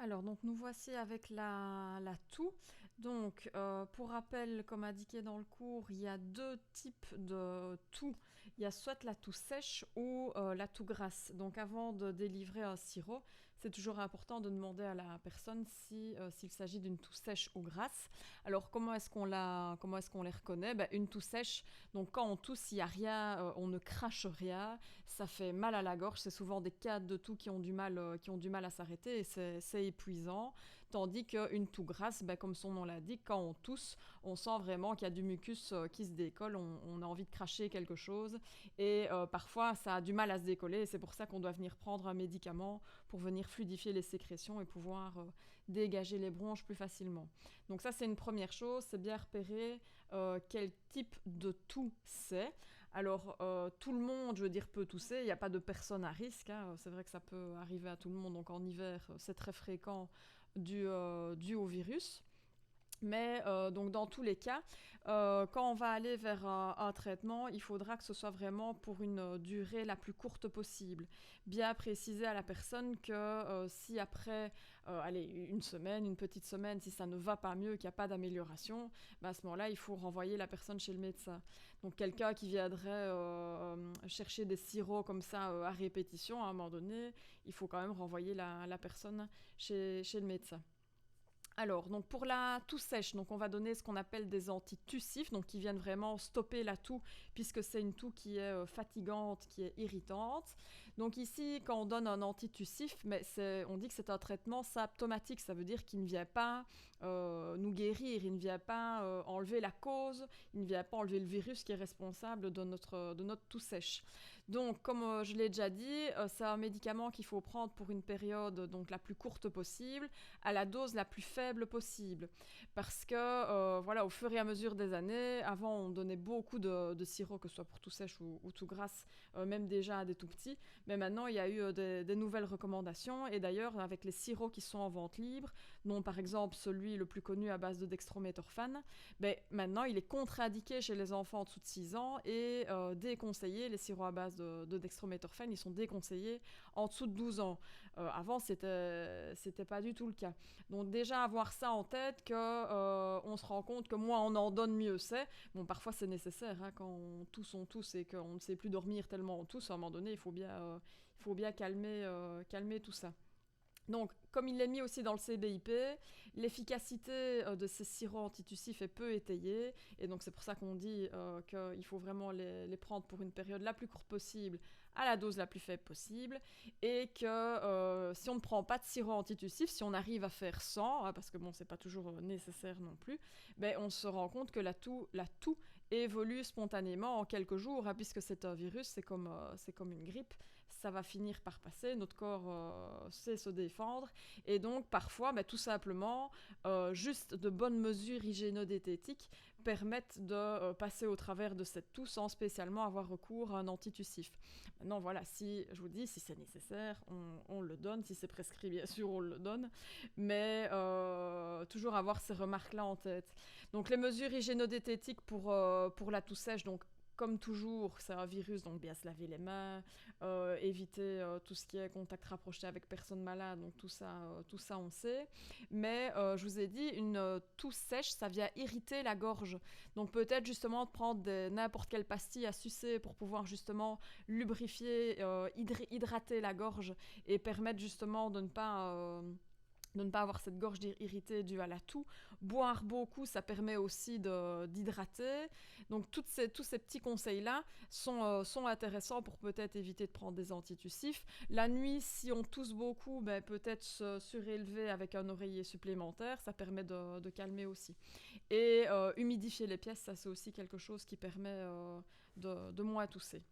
Alors, donc nous voici avec la toux. Donc, pour rappel, comme indiqué dans le cours, il y a deux types de toux. Il y a soit la toux sèche ou la toux grasse. Donc, avant de délivrer un sirop, c'est toujours important de demander à la personne s'il s'agit d'une toux sèche ou grasse. Alors, comment est-ce qu'on les reconnaît? Ben, une toux sèche, donc quand on tousse, il n'y a rien, on ne crache rien, ça fait mal à la gorge. C'est souvent des cas de toux qui ont du mal à s'arrêter et c'est épuisant. Tandis qu'une toux grasse, ben, comme son nom l'indique, quand on tousse, on sent vraiment qu'il y a du mucus qui se décolle, on a envie de cracher quelque chose. Et parfois, ça a du mal à se décoller et c'est pour ça qu'on doit venir prendre un médicament pour venir fluidifier les sécrétions et pouvoir dégager les bronches plus facilement. Donc ça, c'est une première chose, c'est bien repérer quel type de toux c'est. Alors, tout le monde, je veux dire, peut tousser. Il n'y a pas de personne à risque, hein. C'est vrai que ça peut arriver à tout le monde. Donc, en hiver, c'est très fréquent dû au virus. Mais donc dans tous les cas, quand on va aller vers un traitement, il faudra que ce soit vraiment pour une durée la plus courte possible. Bien préciser à la personne que si après, allez, une semaine, une petite semaine, si ça ne va pas mieux, qu'il n'y a pas d'amélioration, ben à ce moment-là, il faut renvoyer la personne chez le médecin. Donc quelqu'un qui viendrait chercher des sirops comme ça à répétition, à un moment donné, il faut quand même renvoyer la personne chez le médecin. Alors, donc pour la toux sèche, donc on va donner ce qu'on appelle des antitussifs, donc qui viennent vraiment stopper la toux, puisque c'est une toux qui est fatigante, qui est irritante. Donc ici, quand on donne un antitussif, mais on dit que c'est un traitement symptomatique, ça veut dire qu'il ne vient pas nous guérir, il ne vient pas enlever la cause, il ne vient pas enlever le virus qui est responsable de notre toux sèche. Donc, comme je l'ai déjà dit, c'est un médicament qu'il faut prendre pour une période donc la plus courte possible, à la dose la plus faible possible. Parce que, voilà, au fur et à mesure des années, avant on donnait beaucoup de sirop, que ce soit pour tout sèche ou tout grasse, même déjà à des tout petits. Mais maintenant, il y a eu des nouvelles recommandations. Et d'ailleurs, avec les sirops qui sont en vente libre, dont par exemple celui le plus connu à base de dextrométhorphane, ben, maintenant il est contre-indiqué chez les enfants en dessous de 6 ans et déconseillé. Les sirops à base de dextrométhorphane, ils sont déconseillés en dessous de 12 ans. Avant, c'était pas du tout le cas. Donc déjà avoir ça en tête que on se rend compte que moins on en donne mieux c'est. Bon, parfois c'est nécessaire, hein, quand on tousse et qu'on ne sait plus dormir tellement on tousse, à un moment donné il faut bien calmer tout ça. Donc, comme il est mis aussi dans le CBIP, l'efficacité de ces sirops antitussifs est peu étayée, et donc c'est pour ça qu'on dit qu'il faut vraiment les prendre pour une période la plus courte possible, à la dose la plus faible possible, et que si on ne prend pas de sirop antitussif, si on arrive à faire 100, hein, parce que bon, c'est pas toujours nécessaire non plus, ben, on se rend compte que la toux évolue spontanément en quelques jours, hein, puisque c'est un virus, c'est comme une grippe, ça va finir par passer, notre corps sait se défendre, et donc parfois, bah, tout simplement, juste de bonnes mesures hygiéno-diététiques permettent de passer au travers de cette toux sans spécialement avoir recours à un antitussif. Maintenant, voilà, si je vous dis, si c'est nécessaire, on le donne, si c'est prescrit, bien sûr, on le donne, mais toujours avoir ces remarques-là en tête. Donc les mesures hygiéno-diététiques pour la toux sèche, donc comme toujours, c'est un virus, donc bien se laver les mains, éviter tout ce qui est contact rapproché avec personnes malades, donc tout ça on sait. Mais je vous ai dit, une toux sèche, ça vient irriter la gorge. Donc peut-être justement de prendre n'importe quelle pastille à sucer pour pouvoir justement lubrifier, hydrater la gorge et permettre justement de ne pas avoir cette gorge irritée due à la toux. Boire beaucoup, ça permet aussi d'hydrater. Donc tous ces petits conseils-là sont intéressants pour peut-être éviter de prendre des antitussifs. La nuit, si on tousse beaucoup, ben, peut-être se surélever avec un oreiller supplémentaire, ça permet de calmer aussi. Et humidifier les pièces, ça c'est aussi quelque chose qui permet de moins tousser.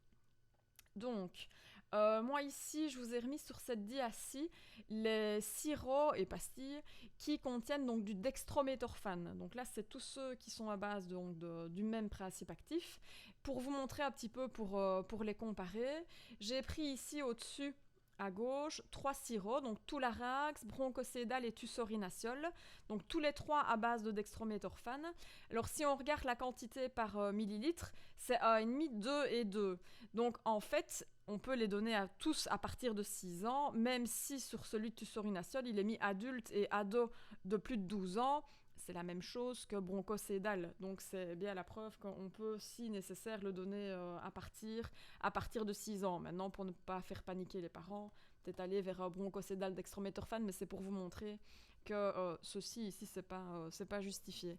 Donc, moi ici, je vous ai remis sur cette dia-ci les sirops et pastilles qui contiennent donc du dextrométhorphane. Donc là, c'est tous ceux qui sont à base donc, du même principe actif. Pour vous montrer un petit peu, pour les comparer, j'ai pris ici au-dessus à gauche, 3 sirops, donc Toularax, Bronchocédal et Tussorinacol, donc tous les trois à base de dextrométhorphane. Alors si on regarde la quantité par millilitre, c'est 1,5, 2 et 2. Donc en fait, on peut les donner à tous à partir de 6 ans, même si sur celui de Tussorinacol, il est mis adulte et ado de plus de 12 ans. C'est la même chose que bronchocédal, donc c'est bien la preuve qu'on peut, si nécessaire, le donner à partir de 6 ans. Maintenant, pour ne pas faire paniquer les parents, peut-être aller vers un bronchocédal dextrométhorphane, mais c'est pour vous montrer que ceci ici, c'est pas justifié.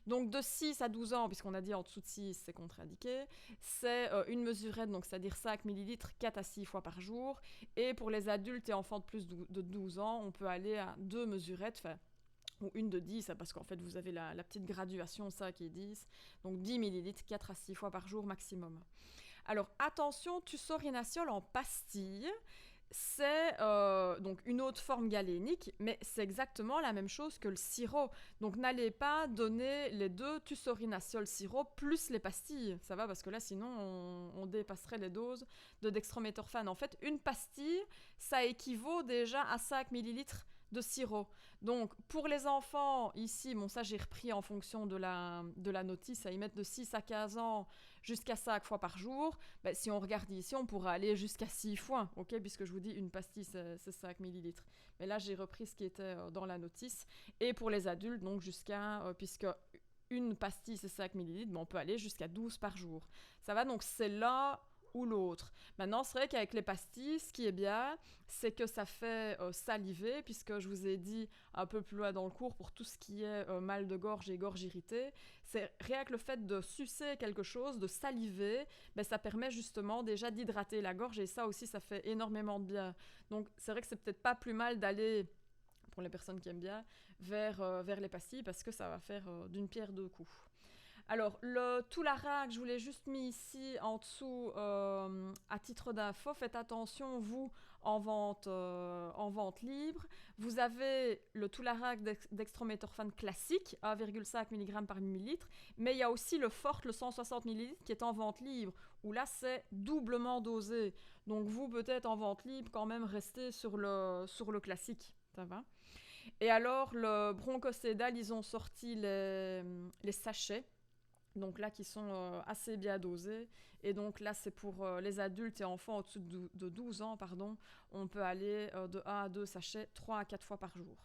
Donc de 6 à 12 ans, puisqu'on a dit en dessous de 6, c'est contre-indiqué, c'est une mesurette, donc c'est-à-dire 5 millilitres 4 à 6 fois par jour. Et pour les adultes et enfants de plus de 12 ans, on peut aller à 2 mesurettes, ou une de 10, parce qu'en fait vous avez la petite graduation, ça qui est 10, donc 10 millilitres 4 à 6 fois par jour maximum. Alors attention, Tussorinacol en pastille, c'est donc une autre forme galénique, mais c'est exactement la même chose que le sirop. Donc n'allez pas donner les deux Tussorinacol sirop plus les pastilles, ça va, parce que là sinon on dépasserait les doses de dextrométhorphane. En fait, une pastille, ça équivaut déjà à 5 millilitres de sirop. Donc pour les enfants, ici, bon ça j'ai repris en fonction de la notice, ils mettent de 6 à 15 ans jusqu'à 5 fois par jour. Ben, si on regarde ici, on pourrait aller jusqu'à 6 fois, ok, puisque je vous dis une pastille c'est 5 millilitres. Mais là j'ai repris ce qui était dans la notice. Et pour les adultes, donc jusqu'à, puisque une pastille c'est 5 millilitres, ben, on peut aller jusqu'à 12 par jour. Ça va, donc c'est là ou l'autre. Maintenant, c'est vrai qu'avec les pastilles, ce qui est bien, c'est que ça fait saliver, puisque je vous ai dit un peu plus loin dans le cours, pour tout ce qui est mal de gorge et gorge irritée, c'est rien que le fait de sucer quelque chose, de saliver, ben, ça permet justement déjà d'hydrater la gorge, et ça aussi, ça fait énormément de bien. Donc, c'est vrai que c'est peut-être pas plus mal d'aller, pour les personnes qui aiment bien, vers les pastilles, parce que ça va faire d'une pierre deux coups. Alors, le Toularac, je vous l'ai juste mis ici en dessous à titre d'info. Faites attention, vous, en vente libre. Vous avez le Toularac dextrométhorphane classique, 1,5 mg par millilitre. Mais il y a aussi le Fort, le 160 ml, qui est en vente libre, où là, c'est doublement dosé. Donc, vous, peut-être en vente libre, quand même, restez sur le classique. Ça va ? Et alors, le Bronchocédal, ils ont sorti les sachets. Donc là, qui sont assez bien dosés. Et donc là, c'est pour les adultes et enfants au-dessus de 12 ans, pardon. On peut aller de 1 à 2 sachets, 3 à 4 fois par jour.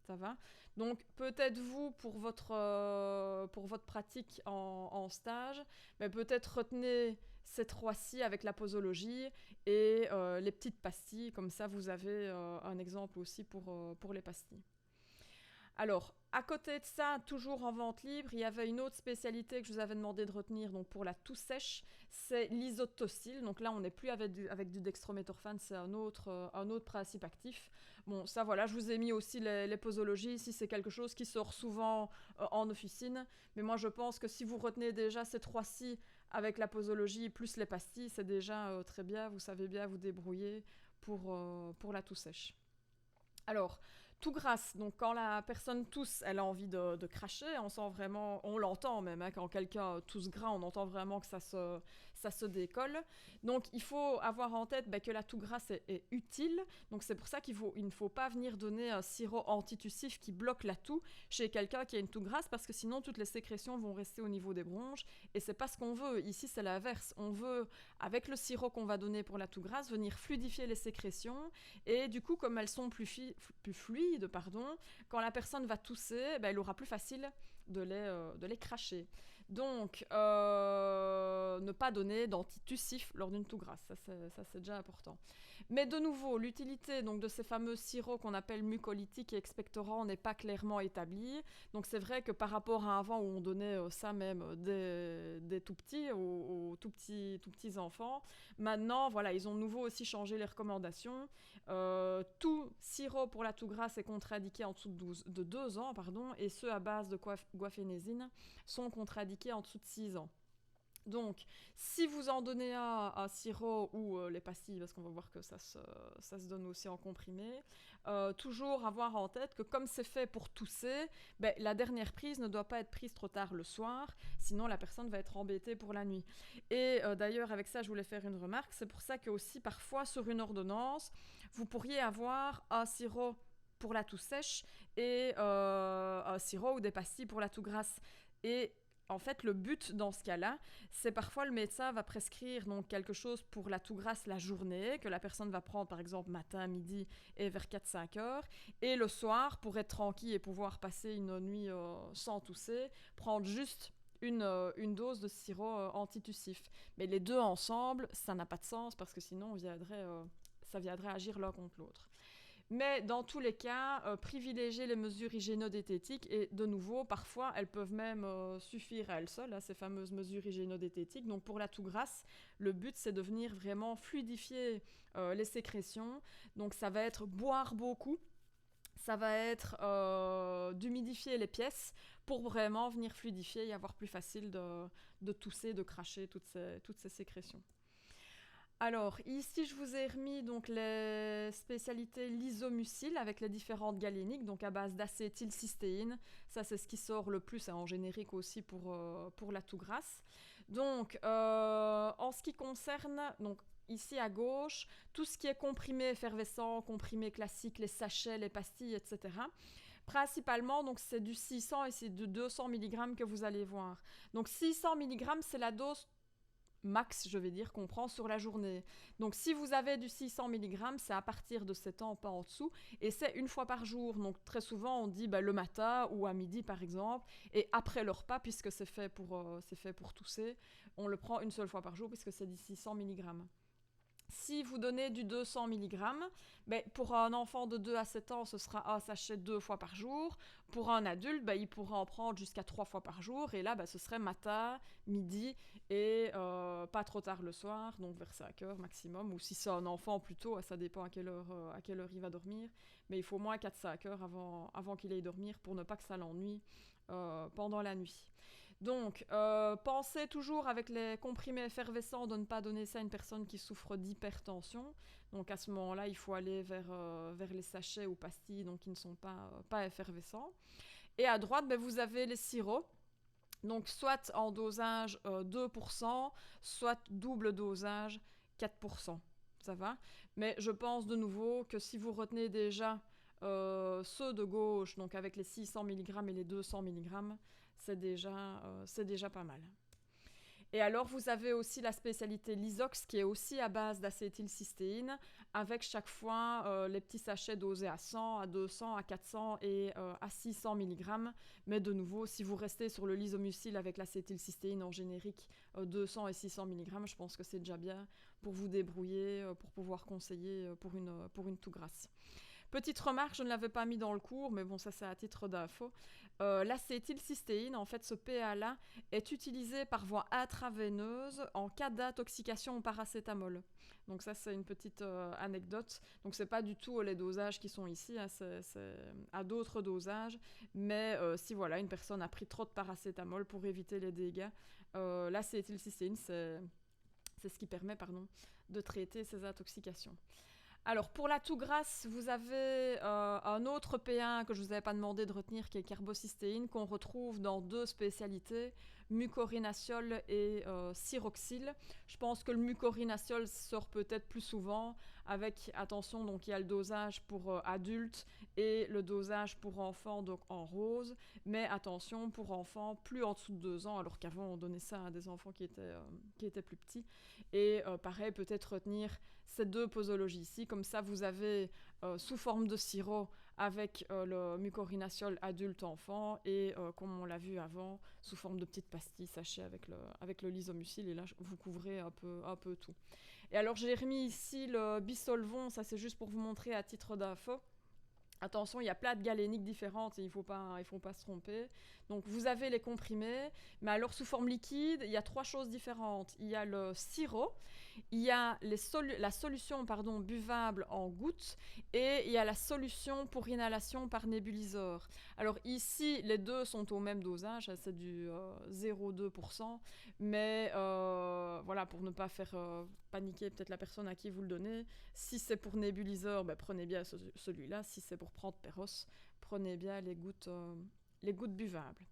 Ça va ? Donc peut-être vous, pour votre pratique en stage, mais peut-être retenez ces 3-ci avec la posologie et les petites pastilles. Comme ça, vous avez un exemple aussi pour les pastilles. Alors, à côté de ça, toujours en vente libre, il y avait une autre spécialité que je vous avais demandé de retenir, donc pour la toux sèche, c'est l'isotocil. Donc là, on n'est plus avec du dextrométhorphane, c'est un autre principe actif. Bon, ça voilà, je vous ai mis aussi les posologies, si c'est quelque chose qui sort souvent en officine. Mais moi, je pense que si vous retenez déjà ces 3-ci avec la posologie plus les pastilles, c'est déjà très bien, vous savez bien vous débrouiller pour la toux sèche. Alors, tout grasse, donc quand la personne tousse, elle a envie de cracher, on sent vraiment, on l'entend même, hein, quand quelqu'un tousse gras, on entend vraiment que ça se décolle. Donc il faut avoir en tête que la toux grasse est utile, donc c'est pour ça il ne faut pas venir donner un sirop antitussif qui bloque la toux chez quelqu'un qui a une toux grasse, parce que sinon toutes les sécrétions vont rester au niveau des bronches, et c'est pas ce qu'on veut. Ici c'est l'inverse, on veut, avec le sirop qu'on va donner pour la toux grasse, venir fluidifier les sécrétions, et du coup comme elles sont plus fluides, quand la personne va tousser, elle aura plus facile de les cracher. Donc, ne pas donner d'antitussif lors d'une toux grasse, ça c'est déjà important. Mais de nouveau, l'utilité donc, de ces fameux sirops qu'on appelle mucolytiques et expectorants n'est pas clairement établie. Donc c'est vrai que par rapport à avant où on donnait ça même des tout petits, aux tout petits enfants, maintenant voilà, ils ont de nouveau aussi changé les recommandations. Tout sirop pour la toux grasse est contre-indiqué en dessous de 2 ans, et ceux à base de guafénésine sont contre-indiqués en dessous de 6 ans. Donc, si vous en donnez un sirop ou les pastilles, parce qu'on va voir que ça se donne aussi en comprimé, toujours avoir en tête que comme c'est fait pour tousser, ben, la dernière prise ne doit pas être prise trop tard le soir, sinon la personne va être embêtée pour la nuit. Et d'ailleurs, avec ça, je voulais faire une remarque, c'est pour ça que aussi parfois sur une ordonnance, vous pourriez avoir un sirop pour la toux sèche et un sirop ou des pastilles pour la toux grasse. Et en fait, le but dans ce cas-là, c'est parfois le médecin va prescrire donc quelque chose pour la toux grasse la journée, que la personne va prendre par exemple matin, midi et vers 4-5 heures. Et le soir, pour être tranquille et pouvoir passer une nuit sans tousser, prendre juste une dose de sirop antitussif. Mais les deux ensemble, ça n'a pas de sens parce que sinon ça viendrait agir l'un contre l'autre. Mais dans tous les cas, privilégier les mesures hygiéno-diététiques et de nouveau, parfois, elles peuvent même suffire à elles seules, ces fameuses mesures hygiéno-diététiques. Donc pour la toux grasse, le but c'est de venir vraiment fluidifier les sécrétions. Donc ça va être boire beaucoup, ça va être d'humidifier les pièces pour vraiment venir fluidifier et avoir plus facile de tousser, de cracher toutes ces sécrétions. Alors, ici, je vous ai remis donc les spécialités lysomucil avec les différentes galéniques, donc à base d'acétylcystéine. Ça, c'est ce qui sort le plus, en générique aussi pour la toux grasse. Donc, en ce qui concerne, donc, ici à gauche, tout ce qui est comprimé effervescent, comprimé classique, les sachets, les pastilles, etc. Principalement, donc, c'est du 600 et c'est de 200 mg que vous allez voir. Donc, 600 mg, c'est la dose max, je vais dire, qu'on prend sur la journée. Donc si vous avez du 600 mg, c'est à partir de 7 ans, pas en dessous, et c'est une fois par jour. Donc très souvent, on dit le matin ou à midi, par exemple, et après le repas, puisque c'est fait pour tousser, on le prend une seule fois par jour, puisque c'est du 600 mg. Si vous donnez du 200 mg, pour un enfant de 2 à 7 ans, ce sera un sachet 2 fois par jour. Pour un adulte, il pourra en prendre jusqu'à 3 fois par jour. Et là, ce serait matin, midi et pas trop tard le soir, donc vers 5 heures maximum. Ou si c'est un enfant plutôt, ça dépend à quelle heure il va dormir. Mais il faut au moins 4-5 heures avant qu'il aille dormir pour ne pas que ça l'ennuie pendant la nuit. Donc, pensez toujours avec les comprimés effervescents de ne pas donner ça à une personne qui souffre d'hypertension. Donc à ce moment-là, il faut aller vers les sachets ou pastilles donc, qui ne sont pas effervescents. Et à droite, vous avez les sirops. Donc soit en dosage 2%, soit double dosage 4%. Ça va? Mais je pense de nouveau que si vous retenez déjà ceux de gauche, donc avec les 600 mg et les 200 mg, c'est déjà pas mal. Et alors, vous avez aussi la spécialité Lysox, qui est aussi à base d'acétylcystéine, avec chaque fois les petits sachets dosés à 100, à 200, à 400 et à 600 mg. Mais de nouveau, si vous restez sur le lysomucil avec l'acétylcystéine en générique 200 et 600 mg, je pense que c'est déjà bien pour vous débrouiller, pour pouvoir conseiller pour une toux grasse. Petite remarque, je ne l'avais pas mis dans le cours, mais bon, ça c'est à titre d'info. L'acétylcystéine, en fait, ce PA-là, est utilisé par voie intraveineuse en cas d'intoxication au paracétamol. Donc ça, c'est une petite anecdote. Donc c'est pas du tout les dosages qui sont ici, c'est à d'autres dosages. Mais si voilà, une personne a pris trop de paracétamol pour éviter les dégâts, l'acétylcystéine, c'est ce qui permet de traiter ces intoxications. Alors, pour la toux grasse, vous avez un autre P1 que je ne vous avais pas demandé de retenir, qui est carbocystéine, qu'on retrouve dans deux spécialités, mucorinaciol et cyroxyle. Je pense que le mucorinaciol sort peut-être plus souvent, avec, attention, donc il y a le dosage pour adultes et le dosage pour enfants, donc en rose. Mais attention, pour enfants plus en dessous de 2 ans, alors qu'avant on donnait ça à des enfants qui étaient plus petits. Et pareil, peut-être retenir ces deux posologies ici, comme ça vous avez sous forme de sirop avec le mucorinaciol adulte-enfant et comme on l'a vu avant, sous forme de petites pastilles sachets avec le lysomucil, et là vous couvrez un peu tout. Et alors j'ai remis ici le bisolvon, ça c'est juste pour vous montrer à titre d'info. Attention, il y a plein de galéniques différentes et il faut pas se tromper. Donc vous avez les comprimés, mais alors sous forme liquide, il y a 3 choses différentes. Il y a le sirop, il y a la solution buvable en gouttes et il y a la solution pour inhalation par nébuliseur. Alors ici, les deux sont au même dosage, c'est du 0,2%, mais voilà, pour ne pas faire paniquer peut-être la personne à qui vous le donnez, si c'est pour nébuliseur, ben, prenez bien celui-là. Si c'est pour prendre Perros, prenez bien les gouttes buvables.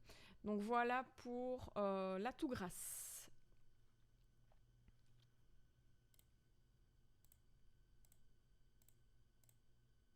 Donc voilà pour la toux grasse.